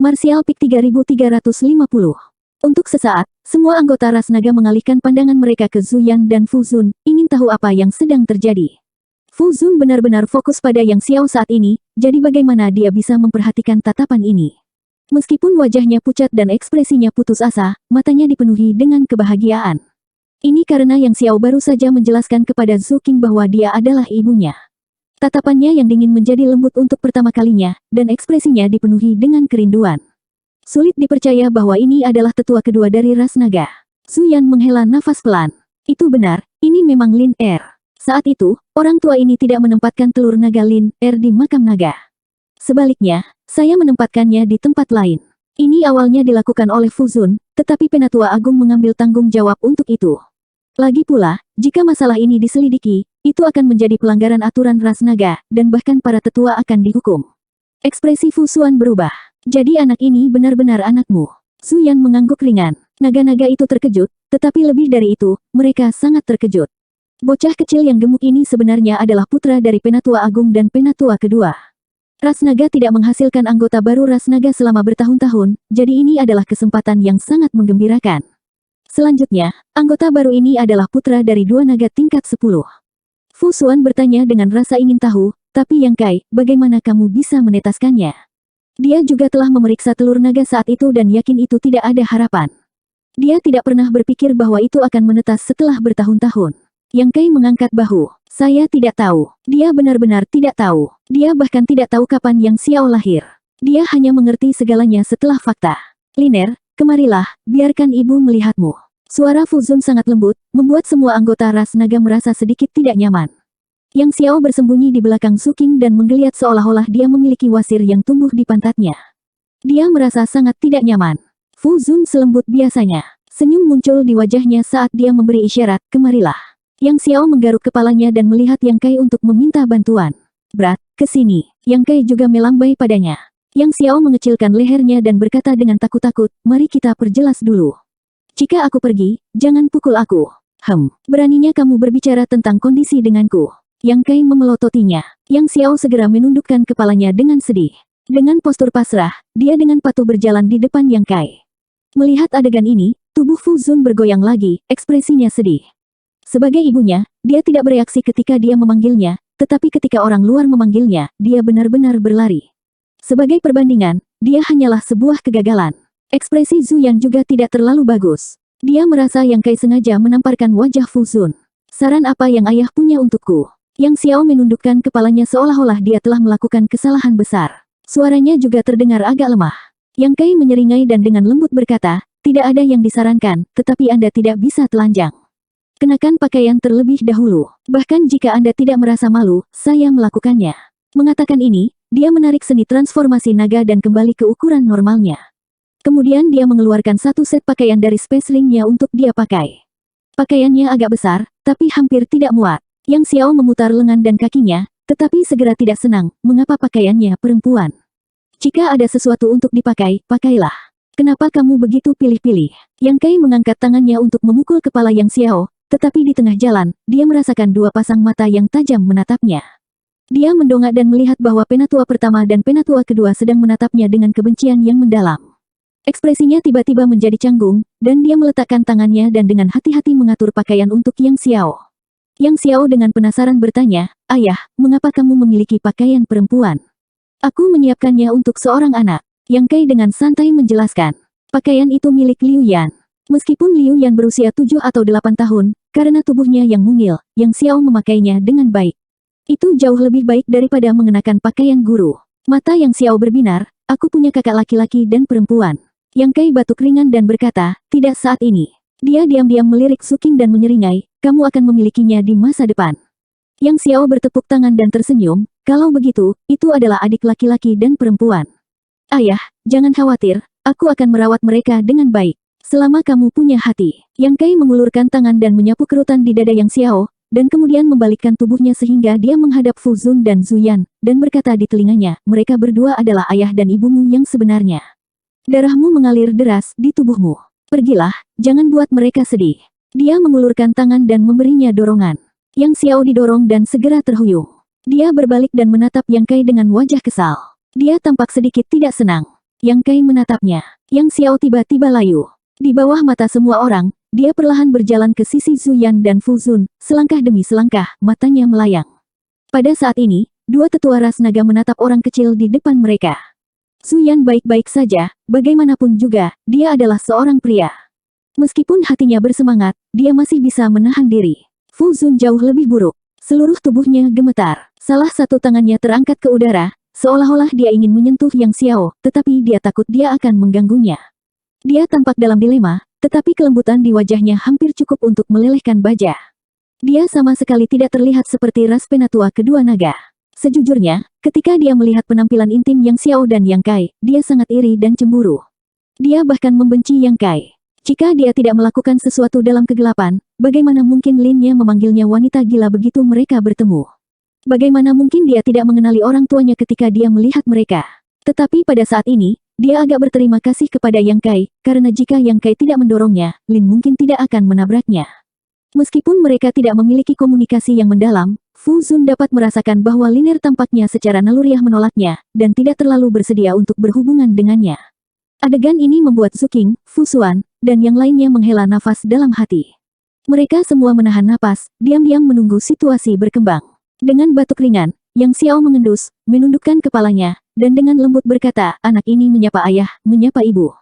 Martial Peak 3350. Untuk sesaat, semua anggota ras naga mengalihkan pandangan mereka ke Zuyan dan Fu Zun, ingin tahu apa yang sedang terjadi. Fu Zun benar-benar fokus pada Yang Xiao saat ini, jadi bagaimana dia bisa memperhatikan tatapan ini. Meskipun wajahnya pucat dan ekspresinya putus asa, matanya dipenuhi dengan kebahagiaan. Ini karena Yang Xiao baru saja menjelaskan kepada Zhu Qing bahwa dia adalah ibunya. Tatapannya yang dingin menjadi lembut untuk pertama kalinya, dan ekspresinya dipenuhi dengan kerinduan. Sulit dipercaya bahwa ini adalah tetua kedua dari ras naga. Zuyan menghela nafas pelan. Itu benar, ini memang Lin Er. Saat itu, orang tua ini tidak menempatkan telur naga Lin Er di makam naga. Sebaliknya, saya menempatkannya di tempat lain. Ini awalnya dilakukan oleh Fu Zun, tetapi Penatua Agung mengambil tanggung jawab untuk itu. Lagi pula, jika masalah ini diselidiki, itu akan menjadi pelanggaran aturan ras naga, dan bahkan para tetua akan dihukum. Ekspresi Fu Xuan berubah. Jadi anak ini benar-benar anakmu. Zuyan mengangguk ringan. Naga-naga itu terkejut, tetapi lebih dari itu, mereka sangat terkejut. Bocah kecil yang gemuk ini sebenarnya adalah putra dari Penatua Agung dan Penatua kedua. Ras naga tidak menghasilkan anggota baru ras naga selama bertahun-tahun, jadi ini adalah kesempatan yang sangat menggembirakan. Selanjutnya, anggota baru ini adalah putra dari dua naga tingkat 10. Fu Xuan bertanya dengan rasa ingin tahu, tapi Yang Kai, bagaimana kamu bisa menetaskannya? Dia juga telah memeriksa telur naga saat itu dan yakin itu tidak ada harapan. Dia tidak pernah berpikir bahwa itu akan menetas setelah bertahun-tahun. Yang Kai mengangkat bahu. Saya tidak tahu. Dia benar-benar tidak tahu. Dia bahkan tidak tahu kapan Yang Xiao lahir. Dia hanya mengerti segalanya setelah fakta. Liner, kemarilah, biarkan ibu melihatmu. Suara Fu Zun sangat lembut, membuat semua anggota ras naga merasa sedikit tidak nyaman. Yang Xiao bersembunyi di belakang Zhu Qing dan menggeliat seolah-olah dia memiliki wasir yang tumbuh di pantatnya. Dia merasa sangat tidak nyaman. Fu Zun selembut biasanya. Senyum muncul di wajahnya saat dia memberi isyarat, kemarilah. Yang Xiao menggaruk kepalanya dan melihat Yang Kai untuk meminta bantuan. Brat, ke sini. Yang Kai juga melambai padanya. Yang Xiao mengecilkan lehernya dan berkata dengan takut-takut, mari kita perjelas dulu. Jika aku pergi, jangan pukul aku. Beraninya kamu berbicara tentang kondisi denganku. Yang Kai memelototinya. Yang Xiao segera menundukkan kepalanya dengan sedih. Dengan postur pasrah, dia dengan patuh berjalan di depan Yang Kai. Melihat adegan ini, tubuh Fu Zun bergoyang lagi, ekspresinya sedih. Sebagai ibunya, dia tidak bereaksi ketika dia memanggilnya, tetapi ketika orang luar memanggilnya, dia benar-benar berlari. Sebagai perbandingan, dia hanyalah sebuah kegagalan. Ekspresi Zuyan juga tidak terlalu bagus. Dia merasa Yang Kai sengaja menamparkan wajah Fu Zun. Saran apa yang ayah punya untukku? Yang Xiao menundukkan kepalanya seolah-olah dia telah melakukan kesalahan besar. Suaranya juga terdengar agak lemah. Yang Kai menyeringai dan dengan lembut berkata, tidak ada yang disarankan, tetapi Anda tidak bisa telanjang. Kenakan pakaian terlebih dahulu. Bahkan jika Anda tidak merasa malu, saya melakukannya. Mengatakan ini, dia menarik seni transformasi naga dan kembali ke ukuran normalnya. Kemudian dia mengeluarkan satu set pakaian dari space ring-nya untuk dia pakai. Pakaiannya agak besar, tapi hampir tidak muat. Yang Xiao memutar lengan dan kakinya, tetapi segera tidak senang, mengapa pakaiannya perempuan. Jika ada sesuatu untuk dipakai, pakailah. Kenapa kamu begitu pilih-pilih? Yang Kai mengangkat tangannya untuk memukul kepala Yang Xiao, tetapi di tengah jalan, dia merasakan dua pasang mata yang tajam menatapnya. Dia mendongak dan melihat bahwa Penatua pertama dan Penatua kedua sedang menatapnya dengan kebencian yang mendalam. Ekspresinya tiba-tiba menjadi canggung, dan dia meletakkan tangannya dan dengan hati-hati mengatur pakaian untuk Yang Xiao. Yang Xiao dengan penasaran bertanya, ayah, mengapa kamu memiliki pakaian perempuan? Aku menyiapkannya untuk seorang anak. Yang Kai dengan santai menjelaskan. Pakaian itu milik Liu Yan. Meskipun Liu Yan berusia 7 atau 8 tahun, karena tubuhnya yang mungil, Yang Xiao memakainya dengan baik. Itu jauh lebih baik daripada mengenakan pakaian guru. Mata Yang Xiao berbinar, aku punya kakak laki-laki dan perempuan. Yang Kai batuk ringan dan berkata, tidak saat ini. Dia diam-diam melirik Zhu Qing dan menyeringai, kamu akan memilikinya di masa depan. Yang Xiao bertepuk tangan dan tersenyum, kalau begitu, itu adalah adik laki-laki dan perempuan. Ayah, jangan khawatir, aku akan merawat mereka dengan baik. Selama kamu punya hati. Yang Kai mengulurkan tangan dan menyapu kerutan di dada Yang Xiao, dan kemudian membalikkan tubuhnya sehingga dia menghadap Fu Zun dan Zuyan, dan berkata di telinganya, mereka berdua adalah ayah dan ibumu yang sebenarnya. Darahmu mengalir deras di tubuhmu. Pergilah, jangan buat mereka sedih. Dia mengulurkan tangan dan memberinya dorongan. Yang Xiao didorong dan segera terhuyung. Dia berbalik dan menatap Yang Kai dengan wajah kesal. Dia tampak sedikit tidak senang. Yang Kai menatapnya. Yang Xiao tiba-tiba layu. Di bawah mata semua orang, dia perlahan berjalan ke sisi Zuyan dan Fuzun, selangkah demi selangkah, matanya melayang. Pada saat ini, dua tetua ras naga menatap orang kecil di depan mereka. Zuyan baik-baik saja, bagaimanapun juga, dia adalah seorang pria. Meskipun hatinya bersemangat, dia masih bisa menahan diri. Fuzun jauh lebih buruk. Seluruh tubuhnya gemetar. Salah satu tangannya terangkat ke udara, seolah-olah dia ingin menyentuh Yang Xiao, tetapi dia takut dia akan mengganggunya. Dia tampak dalam dilema, tetapi kelembutan di wajahnya hampir cukup untuk melelehkan baja. Dia sama sekali tidak terlihat seperti ras penatua kedua naga. Sejujurnya, ketika dia melihat penampilan intim Yang Xiao dan Yang Kai, dia sangat iri dan cemburu. Dia bahkan membenci Yang Kai. Jika dia tidak melakukan sesuatu dalam kegelapan, bagaimana mungkin Lin-nya memanggilnya wanita gila begitu mereka bertemu? Bagaimana mungkin dia tidak mengenali orang tuanya ketika dia melihat mereka? Tetapi pada saat ini, dia agak berterima kasih kepada Yang Kai, karena jika Yang Kai tidak mendorongnya, Lin mungkin tidak akan menabraknya. Meskipun mereka tidak memiliki komunikasi yang mendalam, Fu Zun dapat merasakan bahwa Liner tampaknya secara naluriah menolaknya, dan tidak terlalu bersedia untuk berhubungan dengannya. Adegan ini membuat Zuking, Fu Xuan, dan yang lainnya menghela nafas dalam hati. Mereka semua menahan napas, diam-diam menunggu situasi berkembang. Dengan batuk ringan, Yang Xiao mengendus, menundukkan kepalanya, dan dengan lembut berkata, anak ini menyapa ayah, menyapa ibu.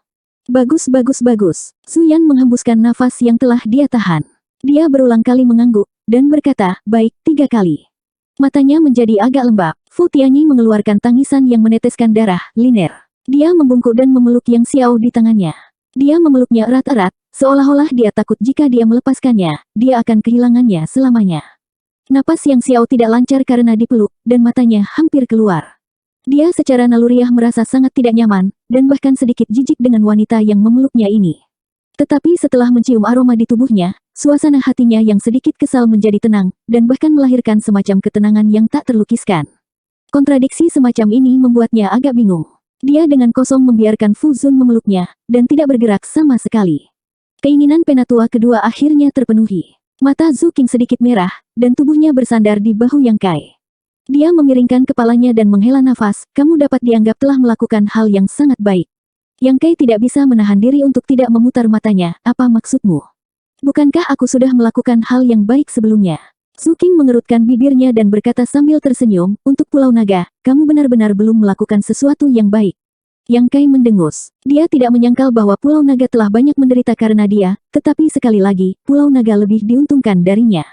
Bagus bagus bagus. Zuyan menghembuskan nafas yang telah dia tahan. Dia berulang kali mengangguk, dan berkata, baik, 3 kali. Matanya menjadi agak lembab. Fu Tianyi mengeluarkan tangisan yang meneteskan darah, Liner. Dia membungkuk dan memeluk Yang Xiao di tangannya. Dia memeluknya erat-erat, seolah-olah dia takut jika dia melepaskannya, dia akan kehilangannya selamanya. Napas Yang Xiao tidak lancar karena dipeluk, dan matanya hampir keluar. Dia secara naluriah merasa sangat tidak nyaman, dan bahkan sedikit jijik dengan wanita yang memeluknya ini. Tetapi setelah mencium aroma di tubuhnya, suasana hatinya yang sedikit kesal menjadi tenang, dan bahkan melahirkan semacam ketenangan yang tak terlukiskan. Kontradiksi semacam ini membuatnya agak bingung. Dia dengan kosong membiarkan Fu Zun memeluknya, dan tidak bergerak sama sekali. Keinginan penatua kedua akhirnya terpenuhi. Mata Zuking sedikit merah, dan tubuhnya bersandar di bahu Yang Kai. Dia memiringkan kepalanya dan menghela nafas, kamu dapat dianggap telah melakukan hal yang sangat baik. Yang Kai tidak bisa menahan diri untuk tidak memutar matanya, apa maksudmu? Bukankah aku sudah melakukan hal yang baik sebelumnya? Zuking mengerutkan bibirnya dan berkata sambil tersenyum, untuk Pulau Naga, kamu benar-benar belum melakukan sesuatu yang baik. Yang Kai mendengus. Dia tidak menyangkal bahwa Pulau Naga telah banyak menderita karena dia, tetapi sekali lagi, Pulau Naga lebih diuntungkan darinya.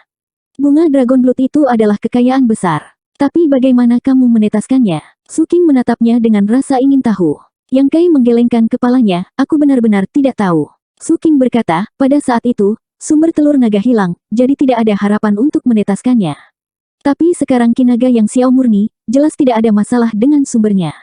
Bunga Dragon Blood itu adalah kekayaan besar. Tapi bagaimana kamu menetaskannya? Zuking menatapnya dengan rasa ingin tahu. Yang Kai menggelengkan kepalanya, aku benar-benar tidak tahu. Zuking berkata, pada saat itu, sumber telur naga hilang, jadi tidak ada harapan untuk menetaskannya. Tapi sekarang kinaga Yang Xiao murni, jelas tidak ada masalah dengan sumbernya.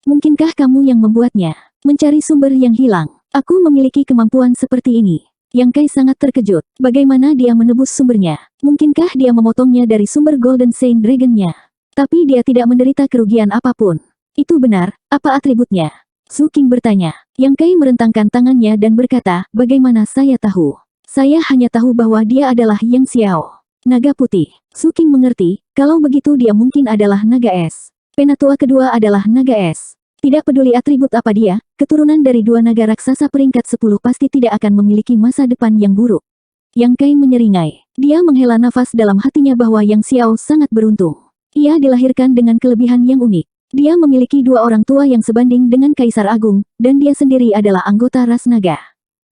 Mungkinkah kamu yang membuatnya? Mencari sumber yang hilang. Aku memiliki kemampuan seperti ini. Yang Kai sangat terkejut. Bagaimana dia menebus sumbernya? Mungkinkah dia memotongnya dari sumber Golden Saint Dragon-nya? Tapi dia tidak menderita kerugian apapun. Itu benar, apa atributnya? Zuking bertanya. Yang Kai merentangkan tangannya dan berkata, bagaimana saya tahu? Saya hanya tahu bahwa dia adalah Yang Xiao. Naga putih. Zuking mengerti, kalau begitu dia mungkin adalah naga es. Penatua kedua adalah naga es. Tidak peduli atribut apa dia, keturunan dari dua naga raksasa peringkat 10 pasti tidak akan memiliki masa depan yang buruk. Yang Kai menyeringai. Dia menghela nafas dalam hatinya bahwa Yang Xiao sangat beruntung. Ia dilahirkan dengan kelebihan yang unik. Dia memiliki dua orang tua yang sebanding dengan Kaisar Agung, dan dia sendiri adalah anggota ras naga.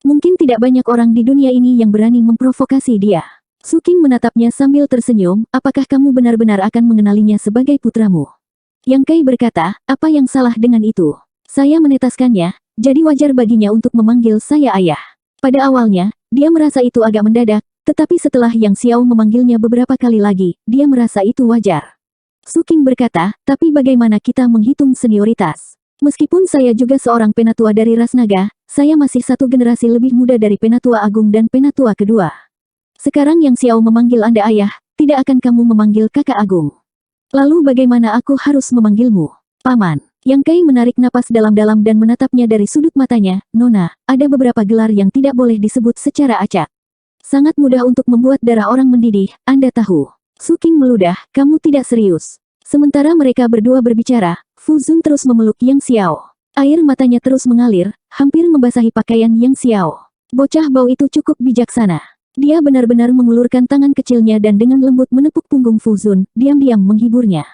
Mungkin tidak banyak orang di dunia ini yang berani memprovokasi dia. Zuking menatapnya sambil tersenyum, apakah kamu benar-benar akan mengenalinya sebagai putramu? Yang Kai berkata, apa yang salah dengan itu? Saya menetaskannya, jadi wajar baginya untuk memanggil saya ayah. Pada awalnya, dia merasa itu agak mendadak, tetapi setelah Yang Xiao memanggilnya beberapa kali lagi, dia merasa itu wajar. Zuking berkata, tapi bagaimana kita menghitung senioritas? Meskipun saya juga seorang penatua dari ras naga, saya masih satu generasi lebih muda dari penatua agung dan penatua kedua. Sekarang Yang Xiao memanggil Anda ayah, tidak akan kamu memanggil kakak agung. Lalu bagaimana aku harus memanggilmu? Paman. Yang Kai menarik napas dalam-dalam dan menatapnya dari sudut matanya, Nona, ada beberapa gelar yang tidak boleh disebut secara acak. Sangat mudah untuk membuat darah orang mendidih, Anda tahu. Zuking meludah, kamu tidak serius. Sementara mereka berdua berbicara, Fu Zun terus memeluk Yang Xiao. Air matanya terus mengalir, hampir membasahi pakaian Yang Xiao. Bocah bau itu cukup bijaksana. Dia benar-benar mengulurkan tangan kecilnya dan dengan lembut menepuk punggung Fu Zun, diam-diam menghiburnya.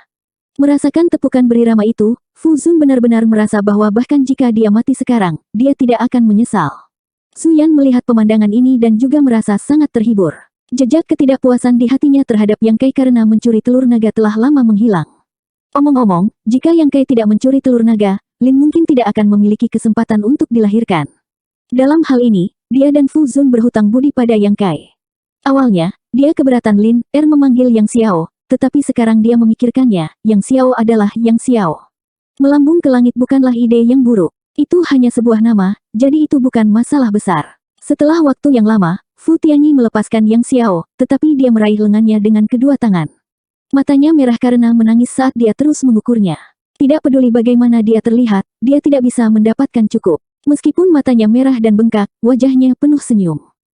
Merasakan tepukan berirama itu, Fu Zun benar-benar merasa bahwa bahkan jika dia mati sekarang, dia tidak akan menyesal. Zuyan melihat pemandangan ini dan juga merasa sangat terhibur. Jejak ketidakpuasan di hatinya terhadap Yang Kai karena mencuri telur naga telah lama menghilang. Omong-omong, jika Yang Kai tidak mencuri telur naga, Lin mungkin tidak akan memiliki kesempatan untuk dilahirkan. Dalam hal ini, dia dan Fu Zun berhutang budi pada Yang Kai. Awalnya, dia keberatan Lin memanggil Yang Xiao, tetapi sekarang dia memikirkannya, Yang Xiao adalah Yang Xiao. Melambung ke langit bukanlah ide yang buruk. Itu hanya sebuah nama, jadi itu bukan masalah besar. Setelah waktu yang lama, Fu Tianyi melepaskan Yang Xiao, tetapi dia meraih lengannya dengan kedua tangan. Matanya merah karena menangis saat dia terus mengukurnya. Tidak peduli bagaimana dia terlihat, dia tidak bisa mendapatkan cukup. Meskipun matanya merah dan bengkak, wajahnya penuh senyum.